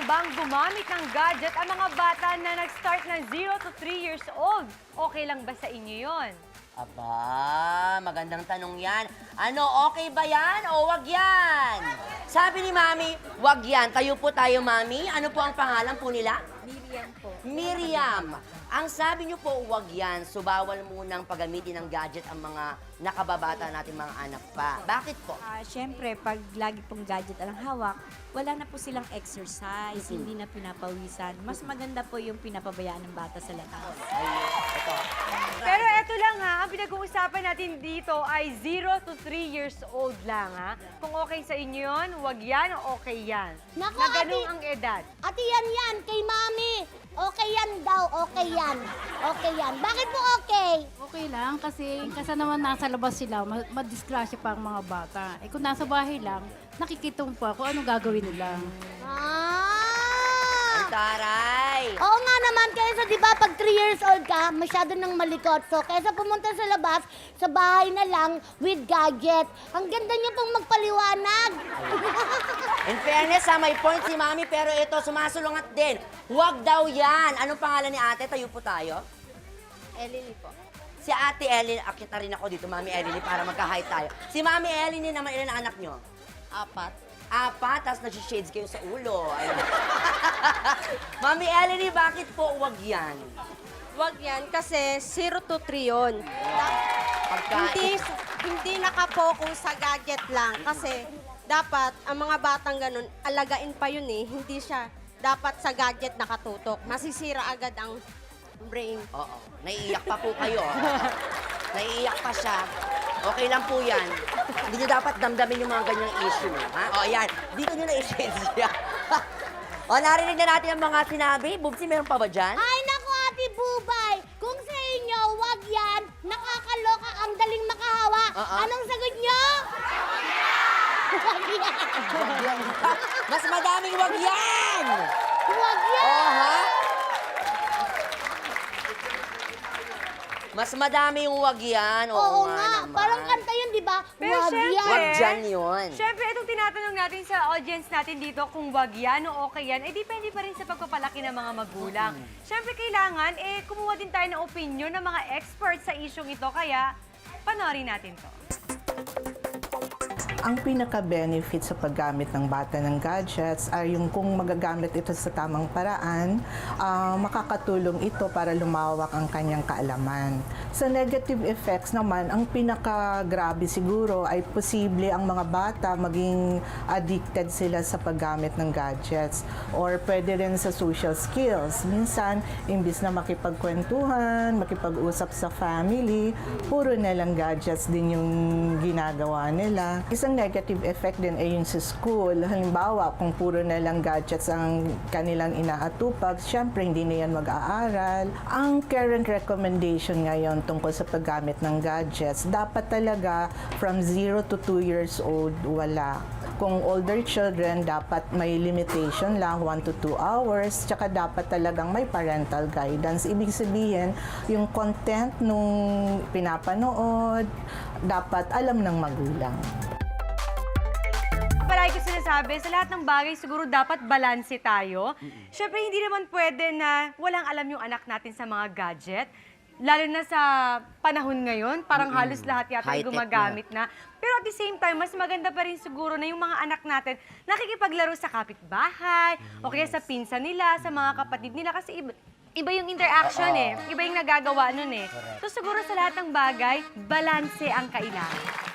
bang gumamit ng gadget ang mga bata na nag-start ng 0 to 3 years old? Okay lang ba sa inyo yon? Aba, magandang tanong yan. Ano, okay ba yan o wag yan? Sabi ni Mami, wag yan. Tayo po tayo, Mami. Ano po ang pangalan po nila? Miriam po. Miriam. Ang sabi niyo po, wag yan. So, bawal munang paggamitin ng gadget ang mga nakababata natin mga anak pa. Bakit po? Siyempre, pag lagi pong gadget ang hawak, wala na po silang exercise, hindi na pinapawisan. Mas maganda po yung pinapabayaan ng bata sa labas. Ito. Pero eto lang ha, ang pinag-uusapan natin dito ay 0 to 3 years old lang ha. Kung okay sa inyo yun, wag yan o okay yan. Naku, Na ganun ate. ang edad. Ate, yan kay Mami. Okay yan daw, okay yan. Okay yan. Bakit po okay? Okay lang kasi naman nasa labas sila, madisgrasya pa ang mga bata. Eh kung nasa bahay lang, nakikitong pa kung anong gagawin nila. Ang taray. Oo nga naman, kaysa di ba pag 3 years old ka, masyado nang malikot. So, kaysa pumunta sa labas, sa bahay na lang, with gadget. Ang ganda niyo pong magpaliwanag. In fairness, may point si Mami, pero ito, sumasulungat din. Huwag daw yan. Anong pangalan ni ate? Tayo po tayo. Ellie po. Si Ate Ellen, akit na rin ako dito, Mami Ellen, para magka-hi tayo. Si Mami Ellen din naman, ilan ang anak nyo? 4. 4, tapos nag-shades kayo sa ulo. Ayun. Mami Ellen, bakit po wag yan? Wag yan kasi 0 to 3 yun. Hindi nakapokus sa gadget lang kasi dapat ang mga batang ganun, alagain pa yun eh. Hindi siya dapat sa gadget nakatutok. Masisira agad ang brain. Oo, naiiyak pa po kayo. Naiiyak pa siya. Okay lang po yan. Hindi nyo dapat damdamin yung mga ganyang issue. Ha? O, yan. Dito nyo na-essence siya. O, narinig na natin ang mga sinabi. Bubsi, meron pa ba dyan? Ay, naku, Ate Bubay. Kung sa inyo, wag yan. Nakakaloka, ang daling makahawa. Anong sagot nyo? Wag yan. Wag yan. Mas madaming wag yan! Wag yan. Oh, ha? Mas madami yung wag yan. Oo nga nga. naman. Parang kanta yun, di ba? Pero Wag syempre, yan. Wag dyan yun. Syempre, itong tinatanong natin sa audience natin dito kung wag yan o okay yan, eh depende pa rin sa pagpapalaki ng mga magulang. Syempre, kailangan, kumuha din tayo ng opinion ng mga experts sa isyong ito, kaya panoorin natin to. Ang pinaka-benefit sa paggamit ng bata ng gadgets ay yung kung magagamit ito sa tamang paraan, makakatulong ito para lumawak ang kanyang kaalaman. Sa negative effects naman, ang pinaka-grabe siguro ay posible ang mga bata maging addicted sila sa paggamit ng gadgets or pwede rin sa social skills. Minsan, imbis na makipagkwentuhan, makipag-usap sa family, puro na lang gadgets din yung ginagawa nila. Isang negative effect din ay yung sa school. Halimbawa, kung puro na lang gadgets ang kanilang inaatupag, syempre hindi na yan mag-aaral. Ang current recommendation ngayon tungkol sa paggamit ng gadgets, dapat talaga from 0 to 2 years old, wala. Kung older children, dapat may limitation lang, 1 to 2 hours, tsaka dapat talagang may parental guidance. Ibig sabihin, yung content nung pinapanood, dapat alam ng magulang. Palagi ko sinasabi, sa lahat ng bagay siguro dapat balanse tayo. Syempre, hindi naman pwede na walang alam yung anak natin sa mga gadget. Lalo na sa panahon ngayon, parang halos lahat yata ay High-tech gumagamit na. Pero at the same time, mas maganda pa rin siguro na yung mga anak natin nakikipaglaro sa kapitbahay, o kaya sa pinsan nila, sa mga kapatid nila. Kasi iba yung interaction iba yung nagagawa nun So siguro sa lahat ng bagay, balanse ang kailangan.